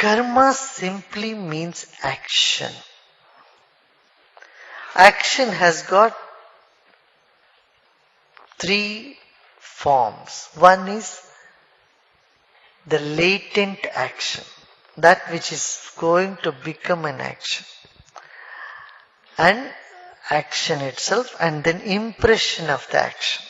Karma simply means action. Action has got three forms. One is the latent action, that which is going to become an action, and action itself, and then impression of the action.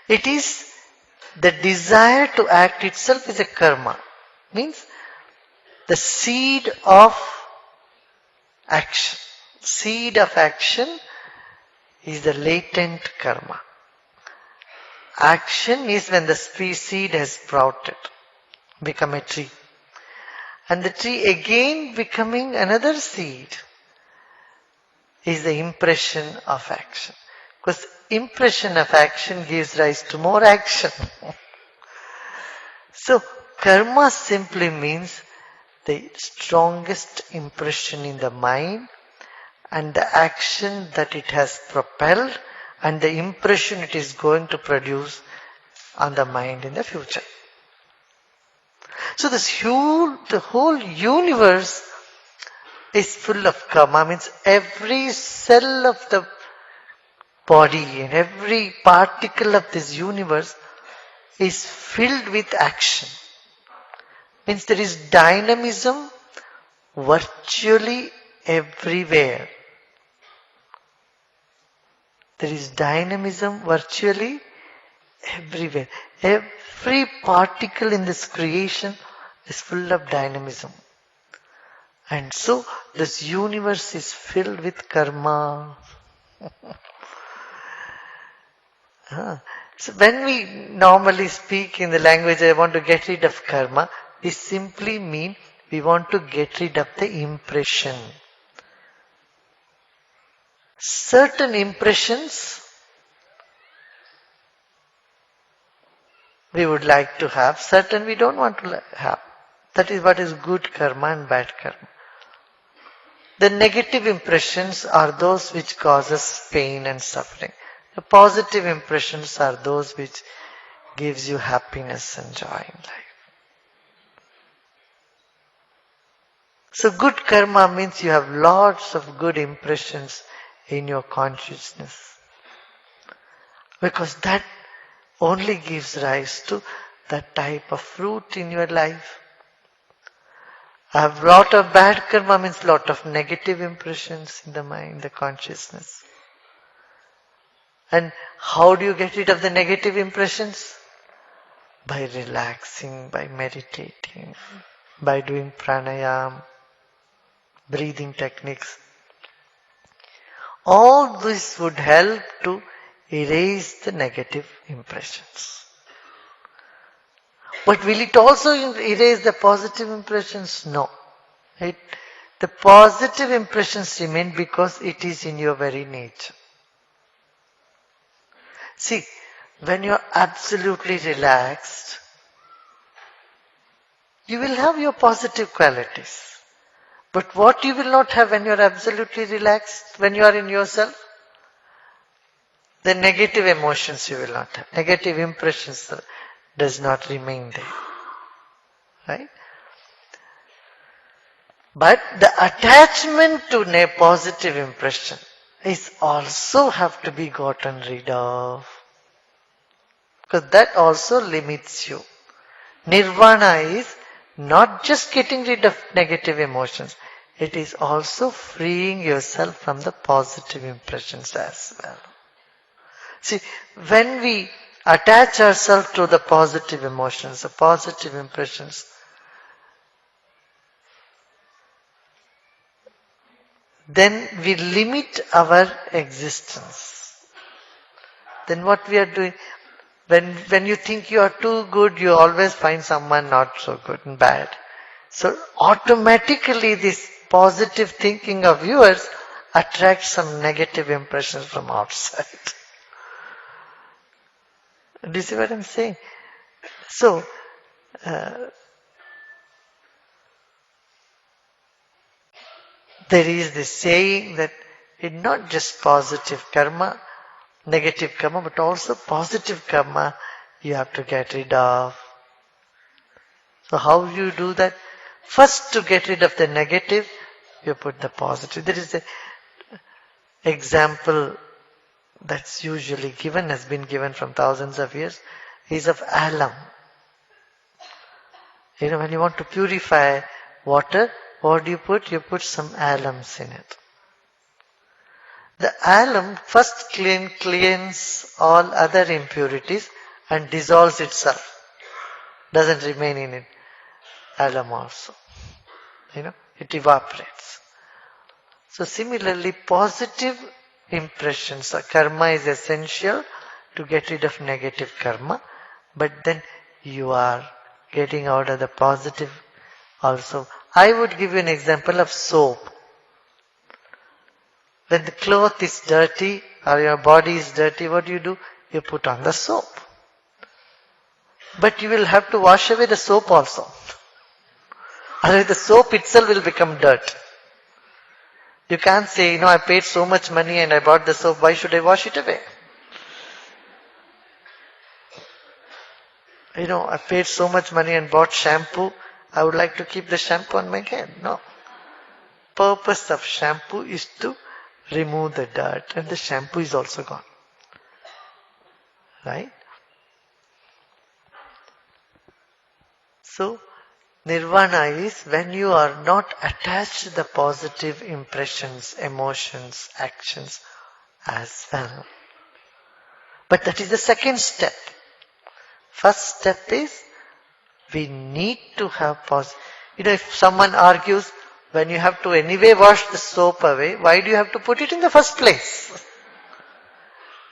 It is the desire to act itself is a karma, means the seed of action. Seed of action is the latent karma. Action is when the seed has sprouted, become a tree. And the tree again becoming another seed is the impression of action. Because impression of action gives rise to more action. So, karma simply means the strongest impression in the mind and the action that it has propelled and the impression it is going to produce on the mind in the future. So the whole universe is full of karma, means every cell of the body and every particle of this universe is filled with action. Means there is dynamism virtually everywhere. There is dynamism virtually everywhere. Every particle in this creation is full of dynamism. And so this universe is filled with karma. So when we normally speak in the language, I want to get rid of karma, we simply mean we want to get rid of the impression. Certain impressions we would like to have, certain we don't want to have. That is what is good karma and bad karma. The negative impressions are those which cause us pain and suffering. The positive impressions are those which gives you happiness and joy in life. So good karma means you have lots of good impressions in your consciousness. Because that only gives rise to that type of fruit in your life. I have lot of bad karma means lot of negative impressions in the mind, the consciousness. And how do you get rid of the negative impressions? By relaxing, by meditating, by doing pranayama, breathing techniques. All this would help to erase the negative impressions. But will it also erase the positive impressions? No. The positive impressions remain because it is in your very nature. See, when you are absolutely relaxed, you will have your positive qualities. But what you will not have when you are absolutely relaxed, when you are in yourself? The negative emotions you will not have. Negative impressions does not remain there. Right? But the attachment to a positive impression is also have to be gotten rid of. Because that also limits you. Nirvana is not just getting rid of negative emotions. It is also freeing yourself from the positive impressions as well. See, when we attach ourselves to the positive emotions, the positive impressions, then we limit our existence. Then what we are doing, when you think you are too good, you always find someone not so good and bad. So automatically this positive thinking of yours attracts some negative impressions from outside. Do you see what I'm saying? So, there is this saying that it's not just positive karma, negative karma, but also positive karma you have to get rid of. So how you do that? First, to get rid of the negative, you put the positive. There is an example that's usually given, has been given from thousands of years, is of alum. When you want to purify water, what do you put? You put some alums in it. The alum first cleans all other impurities and dissolves itself. Doesn't remain in it. Alum also. It evaporates. So similarly, positive impressions, karma is essential to get rid of negative karma, but then you are getting out of the positive also. I would give you an example of soap. When the cloth is dirty or your body is dirty, what do? You put on the soap. But you will have to wash away the soap also. Otherwise the soap itself will become dirt. You can't say, I paid so much money and I bought the soap, why should I wash it away? I paid so much money and bought shampoo, I would like to keep the shampoo on my head. No. Purpose of shampoo is to remove the dirt, and the shampoo is also gone. Right? So, nirvana is when you are not attached to the positive impressions, emotions, actions as well. But that is the second step. First step is we need to have positive. If someone argues, when you have to anyway wash the soap away, why do you have to put it in the first place?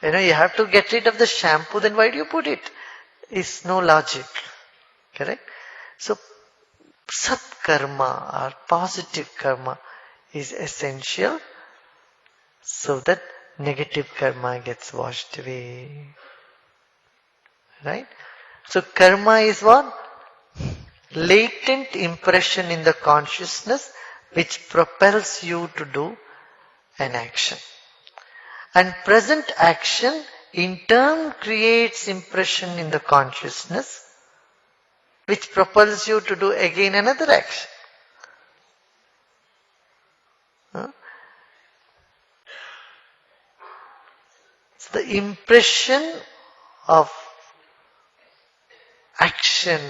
You have to get rid of the shampoo, then why do you put it? It's no logic. Correct? So, sat karma or positive karma is essential so that negative karma gets washed away. Right? So, karma is what? Latent impression in the consciousness which propels you to do an action. And present action in turn creates impression in the consciousness which propels you to do again another action. So the impression of action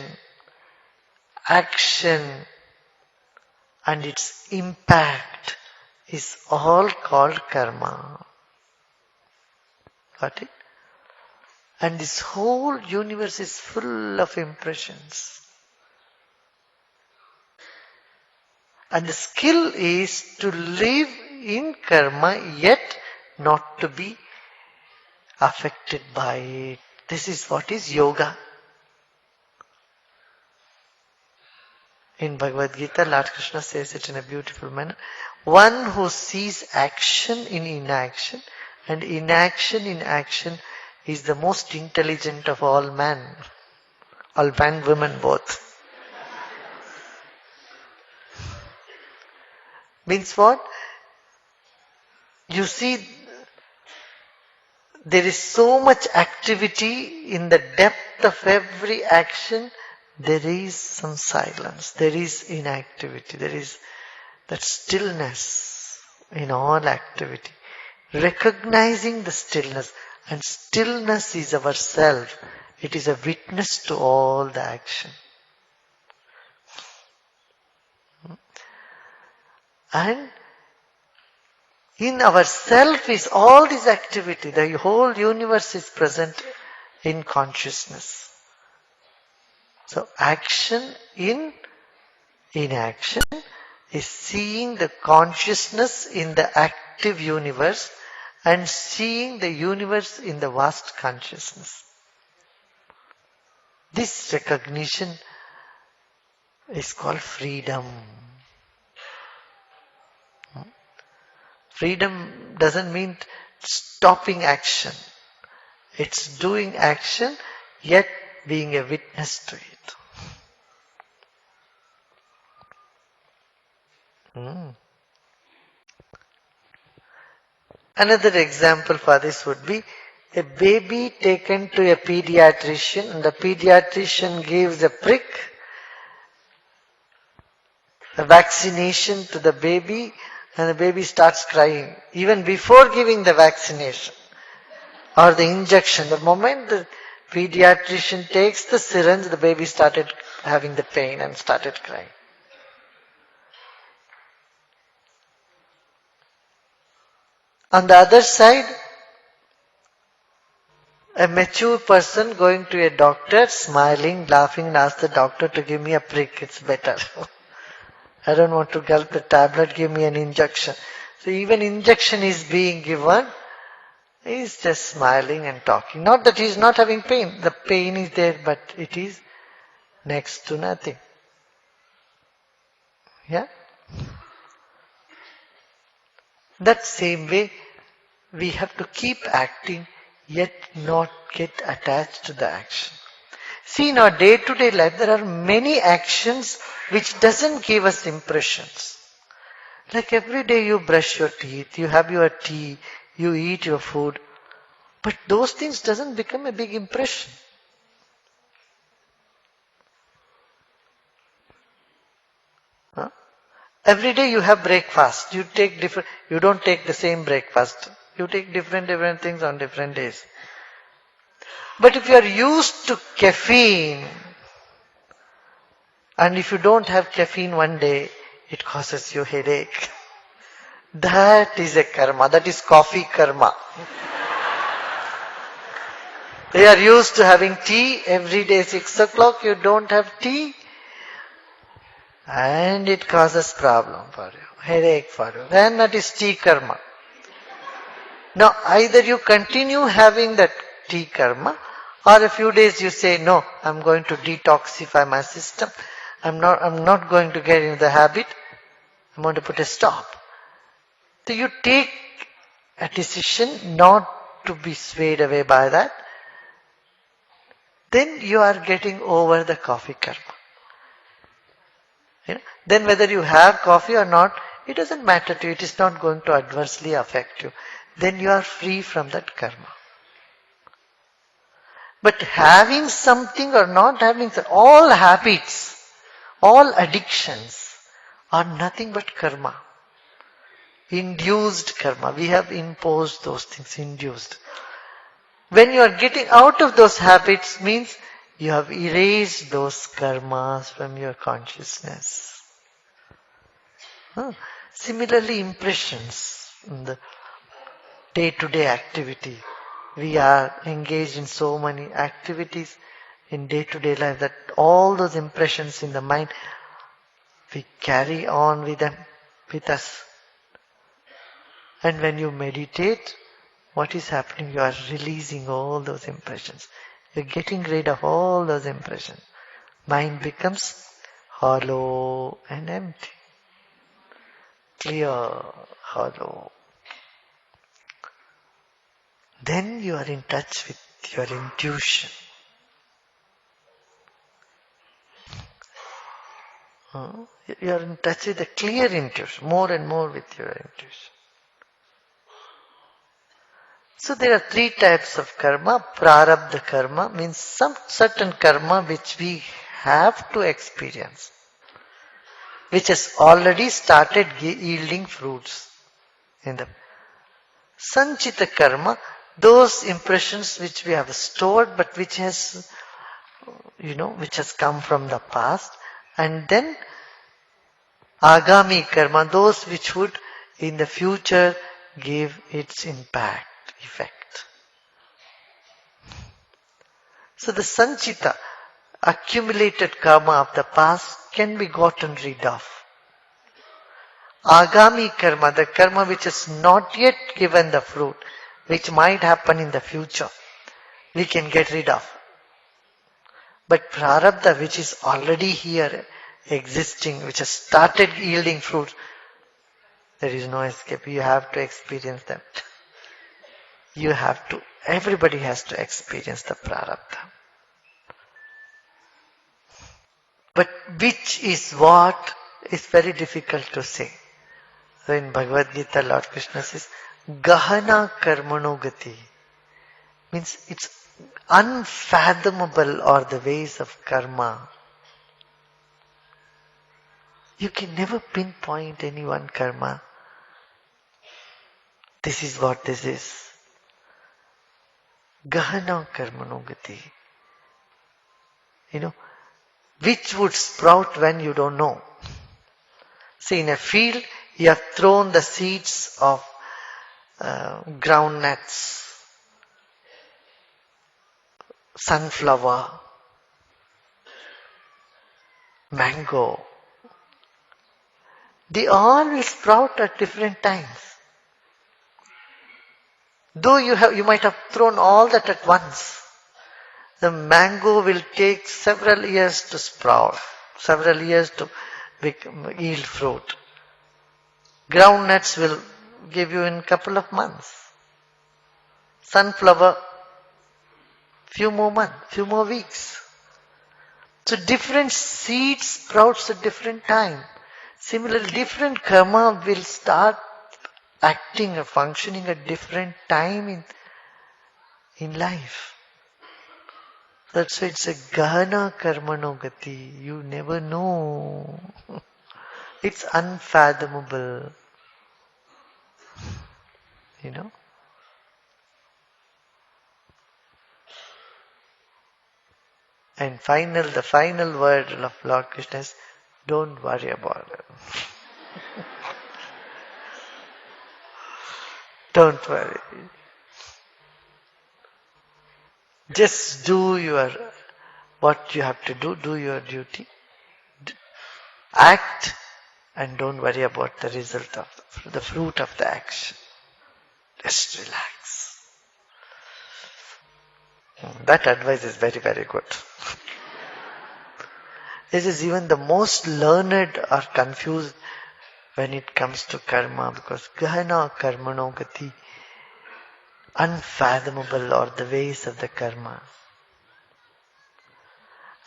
and its impact is all called karma. Got it? And this whole universe is full of impressions. And the skill is to live in karma yet not to be affected by it. This is what is yoga. In Bhagavad Gita, Lord Krishna says it in a beautiful manner. One who sees action in inaction and inaction in action is the most intelligent of all men. All men, women both. Means what? You see, there is so much activity in the depth of every action. There is some silence, there is inactivity, there is that stillness in all activity. Recognizing the stillness, and stillness is our self. It is a witness to all the action. And in our self is all this activity. The whole universe is present in consciousness. So action in inaction is seeing the consciousness in the active universe and seeing the universe in the vast consciousness. This recognition is called freedom. Freedom doesn't mean stopping action. It's doing action yet being a witness to it. Another example for this would be a baby taken to a pediatrician, and the pediatrician gives a prick the vaccination to the baby, and the baby starts crying even before giving the vaccination or the injection. The moment the pediatrician takes the syringe, the baby started having the pain and started crying. On the other side, a mature person going to a doctor, smiling, laughing, and asks the doctor to give me a prick, it's better. I don't want to gulp the tablet, give me an injection. So even injection is being given, he's just smiling and talking. Not that he's not having pain. The pain is there, but it is next to nothing. Yeah? That same way, we have to keep acting, yet not get attached to the action. See, in our day-to-day life, there are many actions which doesn't give us impressions. Like every day you brush your teeth, you have your tea, you eat your food. But those things doesn't become a big impression. Huh? Every day you have breakfast. You don't take the same breakfast. You take different things on different days. But if you are used to caffeine, and if you don't have caffeine one day, it causes you headache. That is a karma. That is coffee karma. They are used to having tea every day 6 o'clock. You don't have tea, and it causes problem for you, headache for you. Then that is tea karma. Now either you continue having that tea karma, or a few days you say, no, I'm going to detoxify my system. I'm not going to get into the habit. I'm going to put a stop. So you take a decision not to be swayed away by that. Then you are getting over the coffee karma. Then whether you have coffee or not, it doesn't matter to you. It is not going to adversely affect you. Then you are free from that karma. But having something or not having something, all habits, all addictions are nothing but karma. Induced karma. We have imposed those things, induced. When you are getting out of those habits means you have erased those karmas from your consciousness. Similarly, impressions in the day-to-day activity. We are engaged in so many activities in day-to-day life that all those impressions in the mind, we carry on with them, with us. And when you meditate, what is happening? You are releasing all those impressions. You're getting rid of all those impressions. Mind becomes hollow and empty. Clear, hollow. Then you are in touch with your intuition. You are in touch with a clear intuition, more and more with your intuition. So there are 3 types of karma. Prarabdha karma means some certain karma which we have to experience, which has already started yielding fruits in them. Sanchita karma, those impressions which we have stored but which has, which has come from the past. And then agami karma, those which would in the future give its impact, effect. So the sanchita, accumulated karma of the past can be gotten rid of. Agami karma, the karma which has not yet given the fruit, which might happen in the future, we can get rid of. But prarabdha, which is already here, existing, which has started yielding fruit, there is no escape. You have to experience them. Everybody has to experience the prarabdha. But which is what is very difficult to say. So in Bhagavad Gita, Lord Krishna says, Gahana karmano gati. Means it's unfathomable are the ways of karma. You can never pinpoint any one karma. This is what this is. Gahana karmano gati. Which would sprout when you don't know. See, in a field, you have thrown the seeds of groundnuts, sunflower, mango. They all will sprout at different times. Though you might have thrown all that at once, the mango will take several years to sprout, several years to yield fruit. Groundnuts will give you in a couple of months. Sunflower, few more months, few more weeks. So different seeds sprouts at different time. Similarly, different karma will start acting or functioning at different time in life. That's why it's a gahana karmano gati. You never know. It's unfathomable. And the final word of Lord Krishna is, don't worry about it. Don't worry. Just do what you have to do your duty. Act and don't worry about the result of the fruit of the action. Just relax. That advice is very, very good. This is even the most learned are confused when it comes to karma, because gahana karmano gati, unfathomable are the ways of the karma.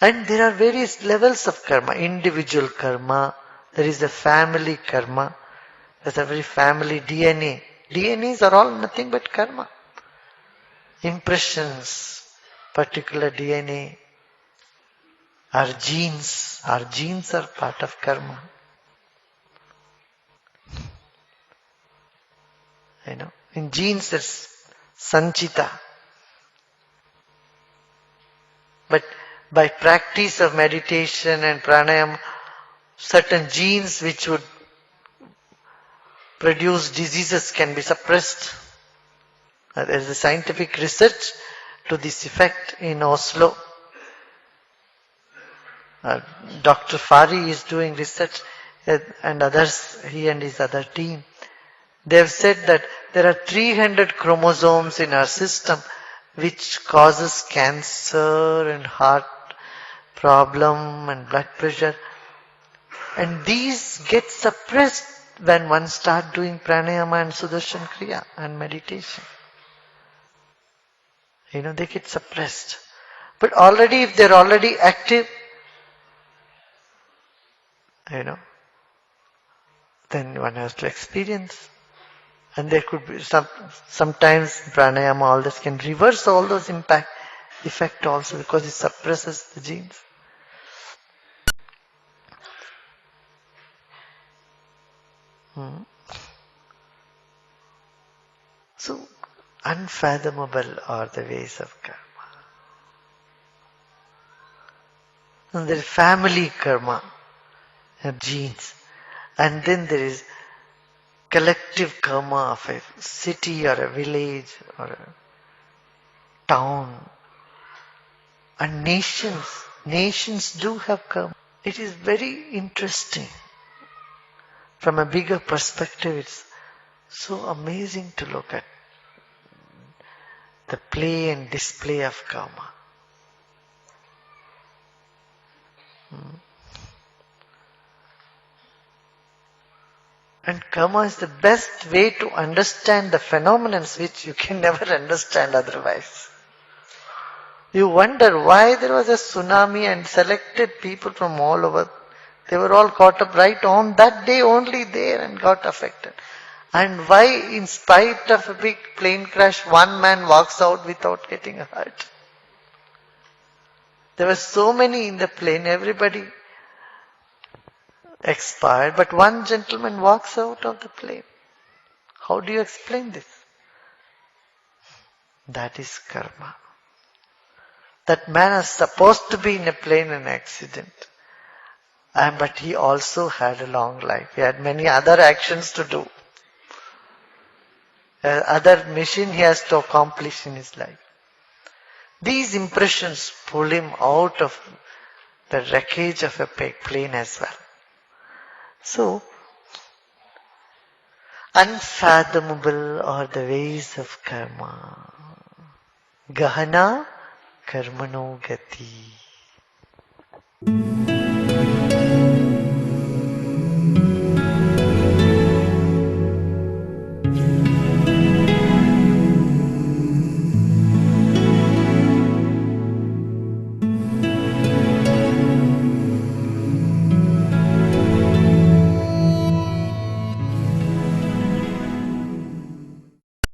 And there are various levels of karma. Individual karma, there is a family karma, there's a very family DNA. DNAs are all nothing but karma. Impressions, particular DNA, our genes are part of karma. In genes there's sanchita. But by practice of meditation and pranayama, certain genes which would produce diseases can be suppressed. There is a scientific research to this effect in Oslo. Dr. Fari is doing research and others, he and his other team. They have said that there are 300 chromosomes in our system which causes cancer and heart problem and blood pressure. And these get suppressed when one starts doing pranayama and sudarshan kriya and meditation. They get suppressed. But already, if they're already active, then one has to experience. And there could be sometimes pranayama, all this can reverse all those effect also, because it suppresses the genes. So, unfathomable are the ways of karma. And there is family karma, genes. And then there is collective karma of a city or a village or a town. And nations do have karma. It is very interesting. From a bigger perspective, it's so amazing to look at the play and display of karma. And karma is the best way to understand the phenomena which you can never understand otherwise. You wonder why there was a tsunami and selected people from all over. They were all caught up right on that day only there and got affected. And why, in spite of a big plane crash, one man walks out without getting hurt. There were so many in the plane, everybody expired, but one gentleman walks out of the plane. How do you explain this? That is karma. That man is supposed to be in a plane in an accident. But he also had a long life. He had many other actions to do. Other mission he has to accomplish in his life. These impressions pull him out of the wreckage of a plane as well. So, unfathomable are the ways of karma. Gahana karmano gati.